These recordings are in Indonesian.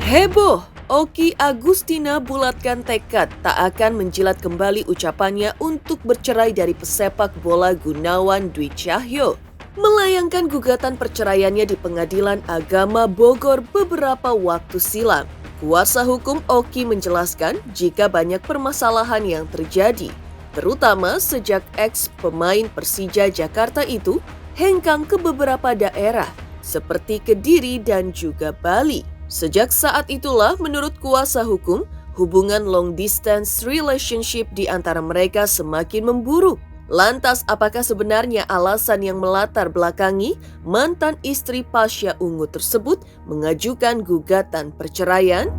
Heboh, Oki Agustina bulatkan tekad tak akan menjilat kembali ucapannya untuk bercerai dari pesepak bola Gunawan Dwi Cahyo. Melayangkan gugatan perceraiannya di Pengadilan Agama Bogor beberapa waktu silam. Kuasa hukum Oki menjelaskan jika banyak permasalahan yang terjadi, terutama sejak ex-pemain Persija Jakarta itu hengkang ke beberapa daerah seperti Kediri dan juga Bali. Sejak saat itulah menurut kuasa hukum, hubungan long distance relationship di antara mereka semakin memburuk. Lantas apakah sebenarnya alasan yang melatar belakangi mantan istri Pasha Ungu tersebut mengajukan gugatan perceraian?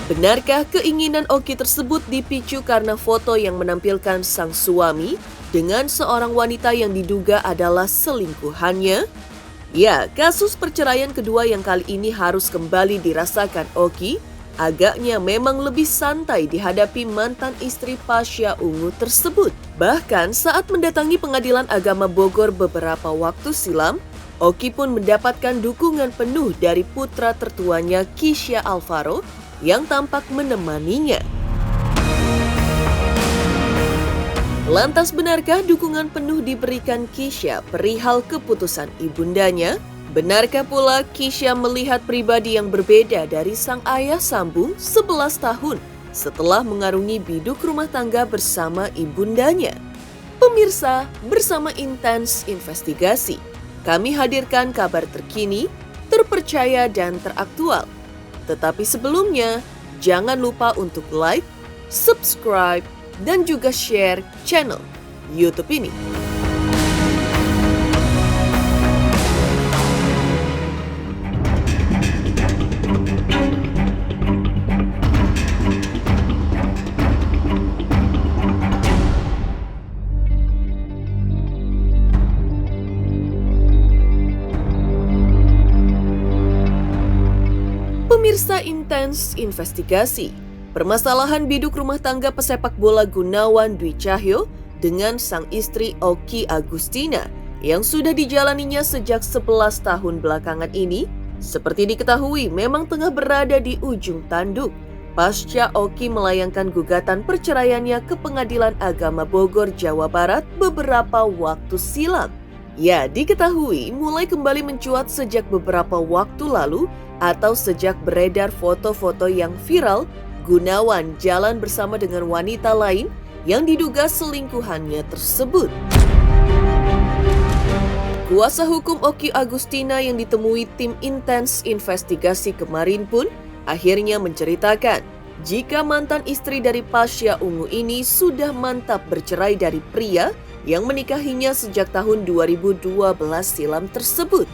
Benarkah keinginan Oki tersebut dipicu karena foto yang menampilkan sang suami dengan seorang wanita yang diduga adalah selingkuhannya? Ya, kasus perceraian kedua yang kali ini harus kembali dirasakan Oki, agaknya memang lebih santai dihadapi mantan istri Pasha Ungu tersebut. Bahkan saat mendatangi Pengadilan Agama Bogor beberapa waktu silam, Oki pun mendapatkan dukungan penuh dari putra tertuanya Kisha Alvaro yang tampak menemaninya. Lantas benarkah dukungan penuh diberikan Kisha perihal keputusan ibundanya? Benarkah pula Kisha melihat pribadi yang berbeda dari sang ayah sambung 11 tahun setelah mengarungi biduk rumah tangga bersama ibundanya? Pemirsa, bersama Intens Investigasi, kami hadirkan kabar terkini, terpercaya dan teraktual. Tetapi sebelumnya, jangan lupa untuk like, subscribe, dan juga share channel YouTube ini. Pemirsa Intens Investigasi, permasalahan biduk rumah tangga pesepak bola Gunawan Dwi Cahyo dengan sang istri Oki Agustina yang sudah dijalaninya sejak 11 tahun belakangan ini, seperti diketahui memang tengah berada di ujung tanduk pasca Oki melayangkan gugatan perceraiannya ke Pengadilan Agama Bogor, Jawa Barat beberapa waktu silam. Ya, diketahui mulai kembali mencuat sejak beberapa waktu lalu atau sejak beredar foto-foto yang viral Gunawan jalan bersama dengan wanita lain yang diduga selingkuhannya tersebut. Kuasa hukum Oki Agustina yang ditemui tim Intens Investigasi kemarin pun akhirnya menceritakan jika mantan istri dari Pasha Ungu ini sudah mantap bercerai dari pria yang menikahinya sejak tahun 2012 silam tersebut.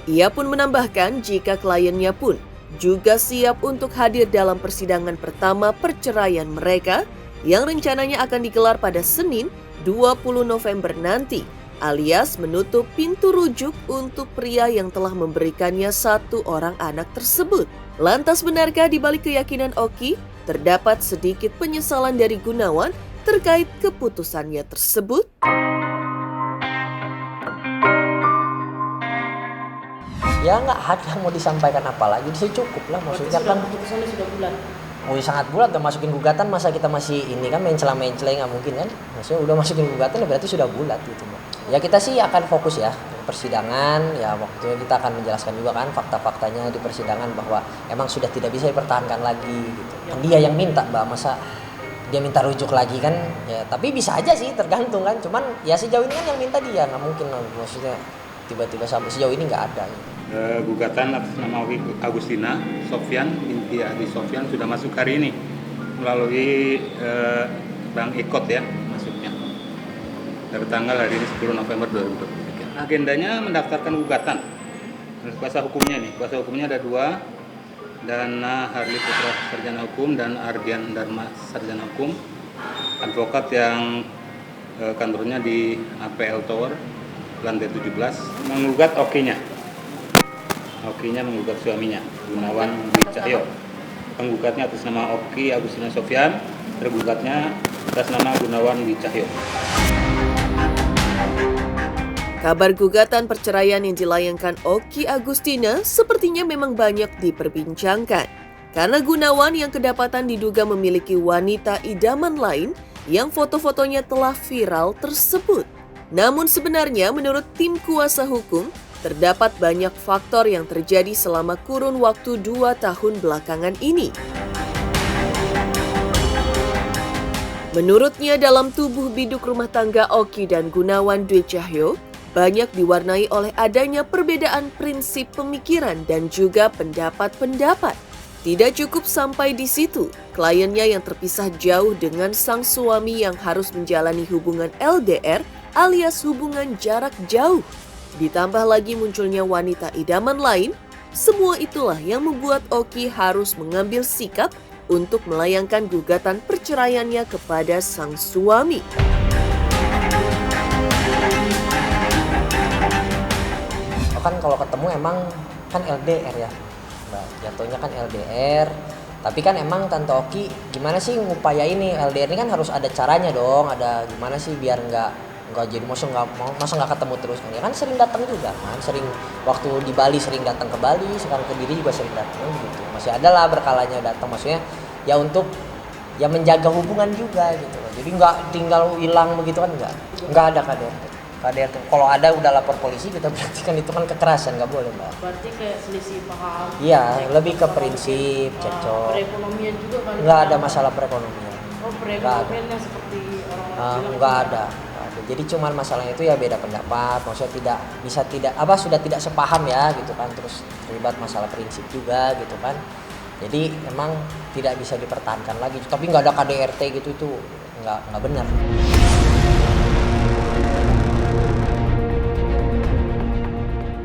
Ia pun menambahkan jika kliennya pun juga siap untuk hadir dalam persidangan pertama perceraian mereka yang rencananya akan digelar pada Senin 20 November nanti, alias menutup pintu rujuk untuk pria yang telah memberikannya satu orang anak tersebut. Lantas benarkah di balik keyakinan Oki terdapat sedikit penyesalan dari Gunawan terkait keputusannya tersebut? Ya nggak ada mau disampaikan apa lagi, sih cukup lah maksudnya kan. Keputusannya sudah bulat. Oh sangat bulat, udah masukin gugatan masa kita masih ini kan main celah nggak mungkin kan. Maksudnya udah masukin gugatan ya berarti sudah bulat gitu Mbak. Ya kita sih akan fokus ya persidangan, ya waktunya kita akan menjelaskan juga kan fakta-faktanya di persidangan bahwa emang sudah tidak bisa dipertahankan lagi gitu. Kan dia yang minta Mbak, masa dia minta rujuk lagi kan ya, tapi bisa aja sih tergantung kan, cuman ya sejauh ini kan yang minta dia, nggak mungkin maksudnya tiba-tiba sampai sejauh ini nggak ada gitu. Gugatan atas nama Oki Agustina Sofyan binti Adi Sofyan sudah masuk hari ini melalui Bank Ikot ya masuknya dari tanggal hari ini 10 November 2023. Agendanya mendaftarkan gugatan. Kuasa hukumnya ada dua, Dana Harli Putra Sarjana Hukum dan Ardian Dharma Sarjana Hukum, advokat yang kantornya di APL Tower lantai 17, menggugat Okinya menggugat suaminya, Gunawan Dwi Cahyo. Penggugatnya atas nama Oki Agustina Sofyan, tergugatnya atas nama Gunawan Dwi Cahyo. Kabar gugatan perceraian yang dilayangkan Okky Agustina sepertinya memang banyak diperbincangkan. Karena Gunawan yang kedapatan diduga memiliki wanita idaman lain yang foto-fotonya telah viral tersebut. Namun sebenarnya menurut tim kuasa hukum, terdapat banyak faktor yang terjadi selama kurun waktu 2 tahun belakangan ini. Menurutnya dalam tubuh biduk rumah tangga Okky dan Gunawan Dwi Cahyo, banyak diwarnai oleh adanya perbedaan prinsip pemikiran dan juga pendapat-pendapat. Tidak cukup sampai di situ, kliennya yang terpisah jauh dengan sang suami yang harus menjalani hubungan LDR alias hubungan jarak jauh. Ditambah lagi munculnya wanita idaman lain, semua itulah yang membuat Okky harus mengambil sikap untuk melayangkan gugatan perceraiannya kepada sang suami. Kan kalau ketemu emang kan LDR ya Mbak, jatuhnya kan LDR, tapi kan emang Tante Okky gimana sih ngupayain nih LDR ini kan harus ada caranya dong, ada gimana sih biar nggak jadi masa nggak ketemu terus kan, ya kan sering datang juga kan, sering waktu di Bali sering datang ke Bali, sekarang ke Diri juga sering datang gitu, masih ada lah berkalanya datang, maksudnya ya untuk ya menjaga hubungan juga gitu loh, jadi nggak tinggal hilang begitu kan, nggak ada KDRT. KDRT kalau ada udah lapor polisi, kita berarti kan itu kan kekerasan, nggak boleh Mbak. Berarti kayak selisih paham. Iya, lebih ke prinsip, cekcok. Perekonomian juga kan? Nggak ada masalah perekonomian. Oh, perekonomiannya seperti orang-orang bilang. Nggak ada. Jadi cuman masalahnya itu ya beda pendapat, maksudnya sudah tidak sepaham ya gitu kan, terus terlibat masalah prinsip juga gitu kan. Jadi emang tidak bisa dipertahankan lagi. Tapi nggak ada KDRT gitu, itu nggak benar.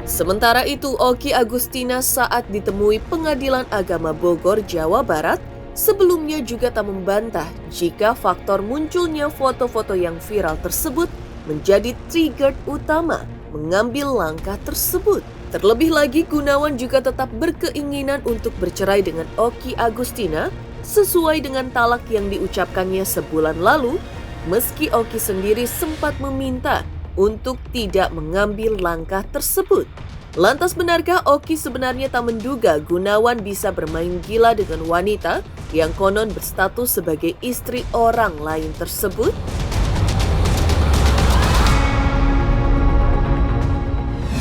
Sementara itu, Okky Agustina saat ditemui Pengadilan Agama Bogor, Jawa Barat, sebelumnya juga tak membantah jika faktor munculnya foto-foto yang viral tersebut menjadi trigger utama mengambil langkah tersebut. Terlebih lagi, Gunawan juga tetap berkeinginan untuk bercerai dengan Okky Agustina sesuai dengan talak yang diucapkannya sebulan lalu, meski Okky sendiri sempat meminta untuk tidak mengambil langkah tersebut. Lantas benarkah Okky sebenarnya tak menduga Gunawan bisa bermain gila dengan wanita yang konon berstatus sebagai istri orang lain tersebut?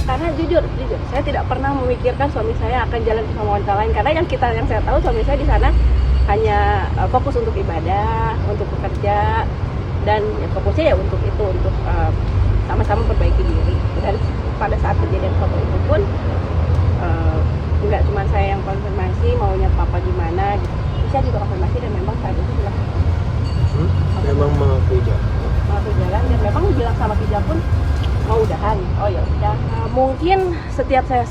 Karena jujur, saya tidak pernah memikirkan suami saya akan jalan sama wanita lain. Karena yang saya tahu suami saya di sana hanya fokus untuk ibadah, untuk bekerja, dan ya, fokusnya ya untuk itu, untuk sama-sama perbaiki diri. Dan pada saat kejadian foto itu pun nggak cuma saya yang konfirmasi maunya papa gimana gitu. Saya juga konfirmasi dan memang saat itu bilang Memang mengakui jalan dan memang bilang sama Kija pun mau udahan. Oh ya udah. Mungkin setiap saya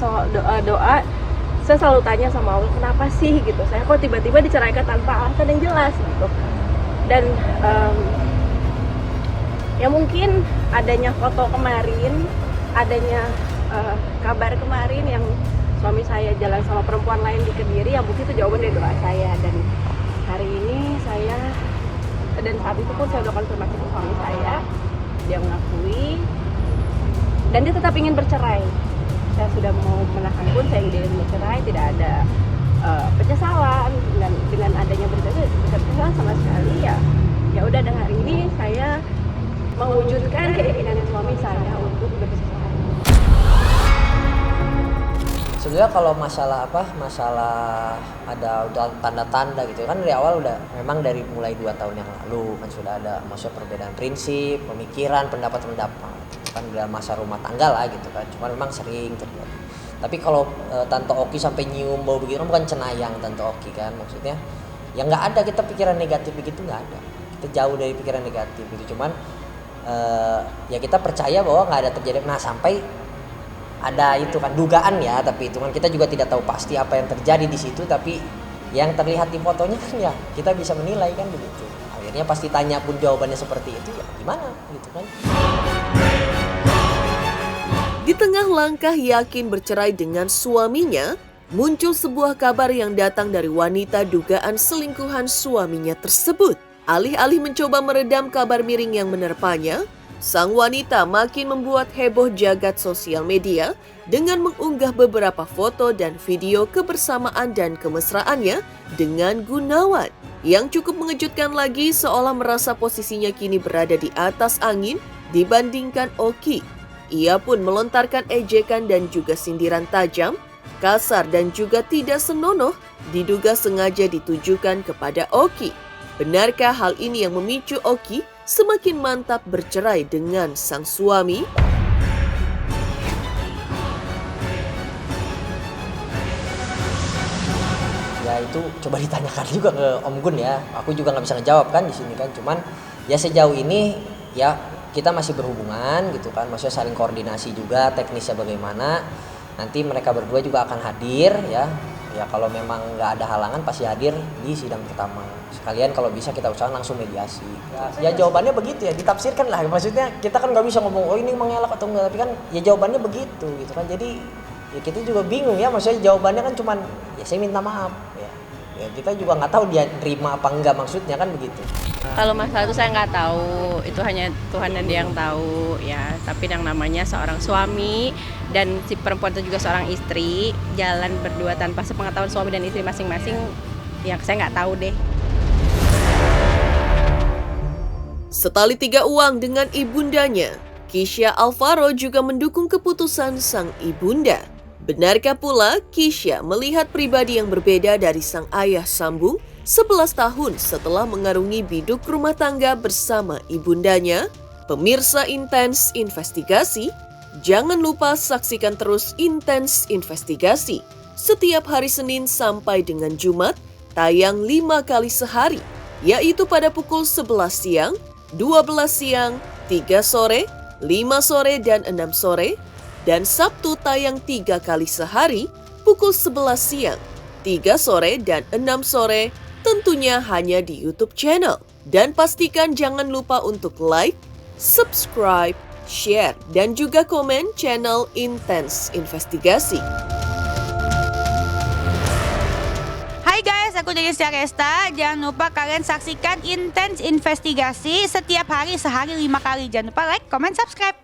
doa saya selalu tanya sama Allah, kenapa sih gitu, saya kok tiba-tiba diceraikan tanpa alasan yang jelas gitu. Dan ya mungkin adanya foto kemarin, adanya kabar kemarin yang suami saya jalan sama perempuan lain di Kediri, yang mungkin itu jawaban dari doa saya. Dan hari ini saya, dan saat itu pun saya udah konfirmasi ke suami saya, dia mengakui dan dia tetap ingin bercerai. Saya sudah mau menahan pun saya ingin bercerai, tidak ada penyesalan dengan adanya penyesalan sama sekali. Ya udah, dan hari ini saya mewujudkan keinginan suami saya untuk berpisah. Sebenarnya kalau masalah ada tanda-tanda gitu kan, dari awal udah memang dari mulai 2 tahun yang lalu kan sudah ada maksudnya perbedaan prinsip, pemikiran, pendapat kan dalam masa rumah tangga lah gitu kan, cuma memang sering terjadi. Tapi kalau Tante Okky sampai nyium bau begitu kan bukan cenayang Tante Okky kan, maksudnya ya nggak ada kita pikiran negatif begitu, nggak ada, kita jauh dari pikiran negatif gitu. Cuman ya kita percaya bahwa nggak ada terjadi. Nah sampai ada itu kan dugaan ya, tapi itu kan kita juga tidak tahu pasti apa yang terjadi di situ, tapi yang terlihat di fotonya kan ya kita bisa menilai kan begitu. Akhirnya pasti tanya pun jawabannya seperti itu, ya gimana gitu kan. Di tengah langkah yakin bercerai dengan suaminya, muncul sebuah kabar yang datang dari wanita dugaan selingkuhan suaminya tersebut. Alih-alih mencoba meredam kabar miring yang menerpanya, sang wanita makin membuat heboh jagat sosial media dengan mengunggah beberapa foto dan video kebersamaan dan kemesraannya dengan Gunawan. Yang cukup mengejutkan lagi, seolah merasa posisinya kini berada di atas angin dibandingkan Oki. Ia pun melontarkan ejekan dan juga sindiran tajam, kasar dan juga tidak senonoh, diduga sengaja ditujukan kepada Oki. Benarkah hal ini yang memicu Oki semakin mantap bercerai dengan sang suami? Ya itu coba ditanyakan juga ke Om Gun ya. Aku juga nggak bisa ngejawab kan di sini kan. Cuman ya sejauh ini ya kita masih berhubungan gitu kan. Maksudnya saling koordinasi juga teknisnya bagaimana. Nanti mereka berdua juga akan hadir ya. Ya kalau memang nggak ada halangan pasti hadir di sidang pertama. Sekalian kalau bisa kita usahakan langsung mediasi. Ya jawabannya begitu ya, ditafsirkan lah. Maksudnya kita kan nggak bisa ngomong oh ini mengelak atau enggak, tapi kan ya jawabannya begitu gitu kan. Jadi ya kita juga bingung ya, maksudnya jawabannya kan cuman ya saya minta maaf ya. Ya kita juga nggak tahu dia terima apa enggak, maksudnya kan begitu. Kalau masalah itu saya nggak tahu, itu hanya Tuhan dan Dia yang tahu ya. Tapi yang namanya seorang suami dan si perempuan itu juga seorang istri, jalan berdua tanpa sepengetahuan suami dan istri masing-masing, yang saya nggak tahu deh. Setali tiga uang dengan ibundanya, Kisha Alvaro juga mendukung keputusan sang ibunda. Benarkah pula Kisha melihat pribadi yang berbeda dari sang ayah Sambung 11 tahun setelah mengarungi biduk rumah tangga bersama ibundanya? Pemirsa Intens Investigasi, jangan lupa saksikan terus Intens Investigasi setiap hari Senin sampai dengan Jumat, tayang 5 kali sehari, yaitu pada pukul 11 siang, 12 siang, 3 sore, 5 sore, dan 6 sore, dan Sabtu tayang 3 kali sehari, pukul 11 siang, 3 sore, dan 6 sore, tentunya hanya di YouTube channel. Dan pastikan jangan lupa untuk like, subscribe, share, dan juga komen channel Intens Investigasi. Hai guys, aku Delisha Resta. Jangan lupa kalian saksikan Intens Investigasi setiap hari sehari 5 kali. Jangan lupa like, comment, subscribe.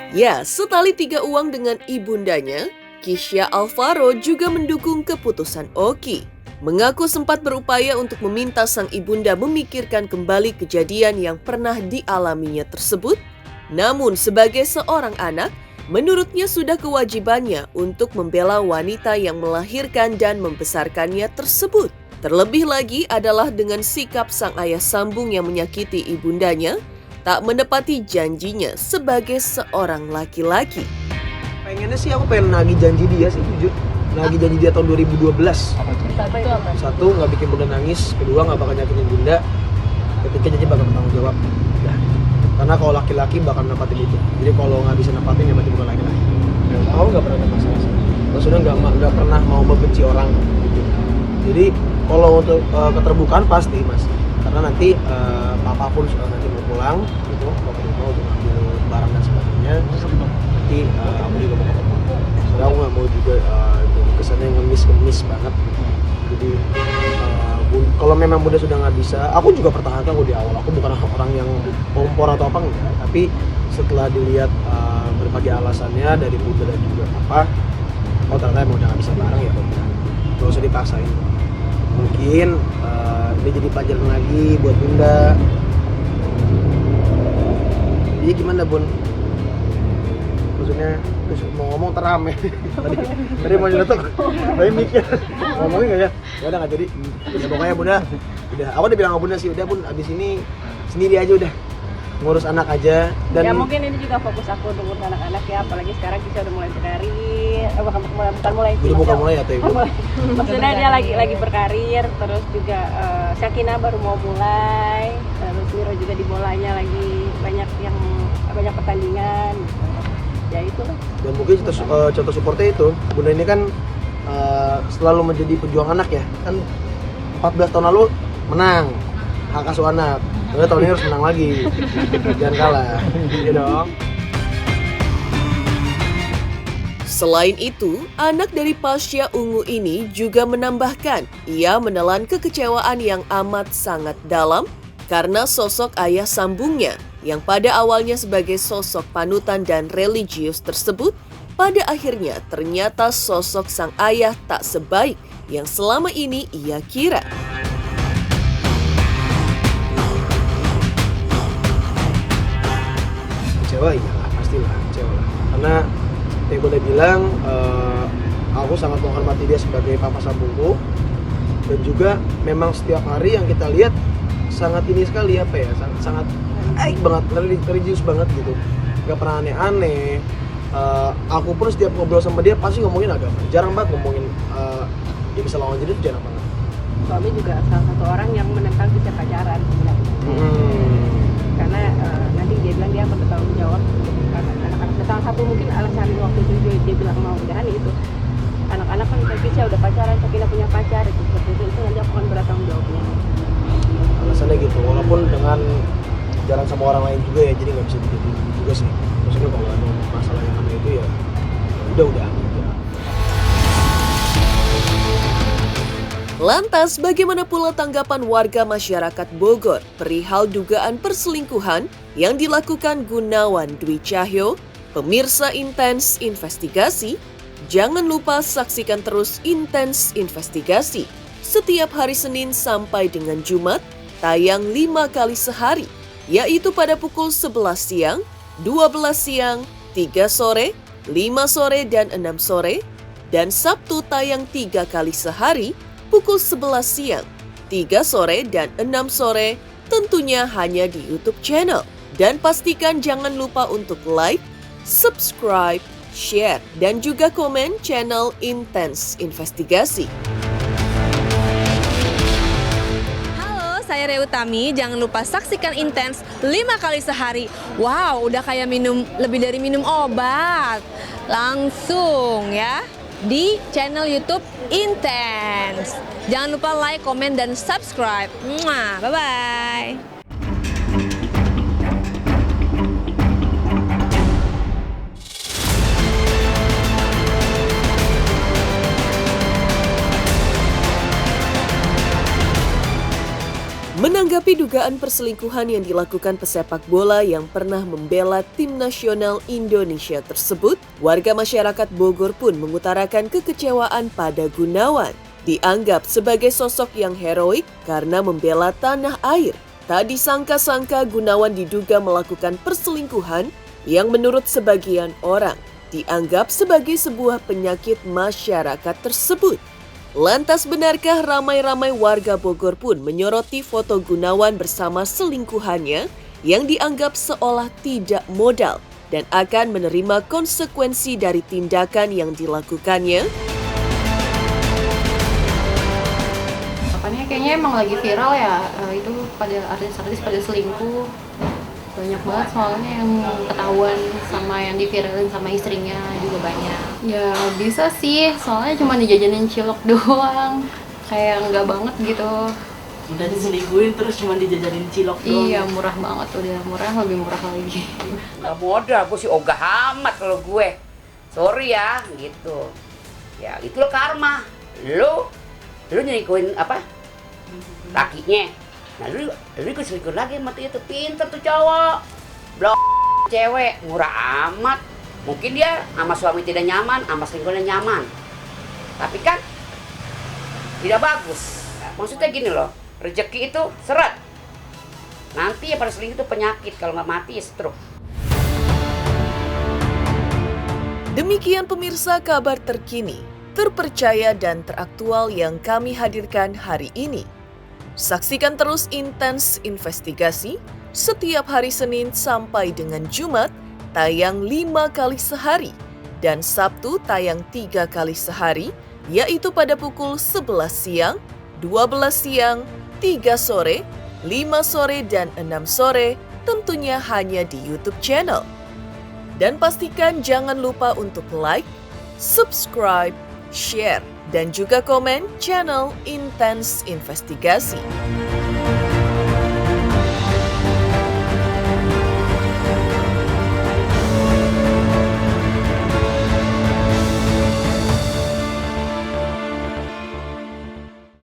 Ya, setali tiga uang dengan ibundanya, Kisha Alvaro juga mendukung keputusan Oki. Mengaku sempat berupaya untuk meminta sang ibunda memikirkan kembali kejadian yang pernah dialaminya tersebut. Namun sebagai seorang anak, menurutnya sudah kewajibannya untuk membela wanita yang melahirkan dan membesarkannya tersebut. Terlebih lagi adalah dengan sikap sang ayah Sambung yang menyakiti ibundanya, tak menepati janjinya sebagai seorang laki-laki. Pengennya sih aku pengen nagih janji dia sih, jujur. Nagih janji dia tahun 2012. Satu, nggak bikin bunda nangis. Kedua, nggak bakal nyakitin bunda. Ketiga, janji bakal bertanggung jawab. Udah. Karena kalau laki-laki bakal nempatin itu. Jadi kalau nggak bisa nempatin, ya berarti bukan laki-laki. Aku nggak pernah ada masalah sih. Maksudnya nggak pernah mau membenci orang gitu. Jadi kalau untuk keterbukaan pasti mas. Karena nanti papa pun nanti mau pulang gitu, mau ke rumah untuk ambil barang dan sebagainya. Nanti aku juga mau ke rumah. Soalnya aku nggak mau juga jadi kesannya ngemis banget. Jadi kalau memang bunda sudah nggak bisa, aku juga pertahankan di awal. Aku bukan orang yang kompor atau apa enggak, tapi setelah dilihat berbagai alasannya dari bunda dan juga papa, oh ternyata emang udah nggak bisa bareng ya, nggak usah dipaksain. Mungkin dia jadi pelajaran lagi buat bunda. Jadi gimana bun? Maksudnya mau ngomong terame. tadi mau nyeletuk, tapi mikir ngomongin nggak ya? Ya udah nggak jadi. Ya pokoknya bunda, udah. Aku udah bilang sama bunda sih, udah bun, abis ini sendiri aja udah. Ngurus anak aja. Dan ya mungkin ini juga fokus aku untuk ngurus anak-anak ya, apalagi sekarang kita udah mulai berkarir. Bukan mulai sih. Bukan mulai ya tuh. Maksudnya dia lagi berkarir, terus juga Syakina baru mau mulai, terus Miro juga di bolanya lagi banyak pertandingan. Ya itulah. Dan mungkin contoh supportnya itu, bunda ini kan selalu menjadi pejuang anak ya. Kan 14 tahun lalu menang hak asuh anak. Tapi tahun ini harus menang lagi. Jangan kalah. Iya dong. Selain itu, anak dari Pasha Ungu ini juga menambahkan ia menelan kekecewaan yang amat sangat dalam karena sosok ayah sambungnya yang pada awalnya sebagai sosok panutan dan religius tersebut, pada akhirnya ternyata sosok sang ayah tak sebaik yang selama ini ia kira. Kecewa iya lah, pastilah kecewa lah. Karena yang gue udah bilang, aku sangat menghormati dia sebagai papa sambungku. Dan juga memang setiap hari yang kita lihat sangat ini sekali sangat baik banget, religius banget gitu. Gak pernah aneh-aneh. Aku pun setiap ngobrol sama dia pasti ngomongin agama. Jarang banget ngomongin dia bisa lawan jenis, jarang banget. Suami juga salah satu orang yang menentang bisa pacaran sebenarnya. Karena nanti dia bilang dia akan bertanggung jawab untuk anak-anak. Salah satu mungkin alasan waktu itu dia bilang mau udahan itu anak-anak kan Kisha udah pacaran, Sakina punya pacar itu seperti itu nanti aku akan bertanggung jawabnya. Alasannya gitu, walaupun dengan jalan sama orang lain juga ya, jadi nggak bisa begitu juga sih. Maksudnya kalau ada masalah yang aneh itu ya udah aja. Lantas, bagaimana pula tanggapan warga masyarakat Bogor perihal dugaan perselingkuhan yang dilakukan Gunawan Dwi Cahyo? Pemirsa Intens Investigasi, jangan lupa saksikan terus Intens Investigasi setiap hari Senin sampai dengan Jumat, tayang 5 kali sehari, yaitu pada pukul 11 siang, 12 siang, 3 sore, 5 sore, dan 6 sore, dan Sabtu tayang 3 kali sehari, pukul 11 siang, 3 sore, dan 6 sore, tentunya hanya di YouTube channel. Dan pastikan jangan lupa untuk like, subscribe, share, dan juga komen channel Intens Investigasi. Halo, saya Rea Utami. Jangan lupa saksikan Intens 5 kali sehari. Wow, udah kayak lebih dari minum obat. Langsung ya di channel YouTube Intens. Jangan lupa like, komen, dan subscribe. Bye-bye. Menanggapi dugaan perselingkuhan yang dilakukan pesepak bola yang pernah membela tim nasional Indonesia tersebut, warga masyarakat Bogor pun mengutarakan kekecewaan pada Gunawan. Dianggap sebagai sosok yang heroik karena membela tanah air. Tak disangka-sangka Gunawan diduga melakukan perselingkuhan yang menurut sebagian orang dianggap sebagai sebuah penyakit masyarakat tersebut. Lantas benarkah ramai-ramai warga Bogor pun menyoroti foto Gunawan bersama selingkuhannya yang dianggap seolah tidak modal dan akan menerima konsekuensi dari tindakan yang dilakukannya? Apanya kayaknya emang lagi viral ya, itu pada artis-artis pada selingkuh. Banyak banget soalnya yang ketahuan sama yang diviralin sama istrinya juga banyak. Ya bisa sih, soalnya cuma dijajanin cilok doang. Kayak enggak banget gitu. Udah diselingkuhin terus cuma dijajanin cilok doang. Iya, murah banget, udah murah, lebih murah lagi. Gak modal, gue sih ogah amat kalau gue. Sorry ya, gitu. Ya itulah karma. Lu nyelingkuhin apa? Lakinya. Nah lu ikut selingkuh lagi sama itu, pinter tuh cowok. Blok cewek, murah amat. Mungkin dia sama suami tidak nyaman, sama selingkuhnya nyaman. Tapi kan tidak bagus. Maksudnya gini loh, rezeki itu seret. Nanti ya pada selingkuh itu penyakit, kalau nggak mati ya stroke. Demikian pemirsa kabar terkini, terpercaya dan teraktual yang kami hadirkan hari ini. Saksikan terus Intens Investigasi setiap hari Senin sampai dengan Jumat, tayang 5 kali sehari, dan Sabtu tayang 3 kali sehari, yaitu pada pukul 11 siang, 12 siang, 3 sore, 5 sore, dan 6 sore, tentunya hanya di YouTube channel. Dan pastikan jangan lupa untuk like, subscribe, share, dan juga komen channel Intens Investigasi.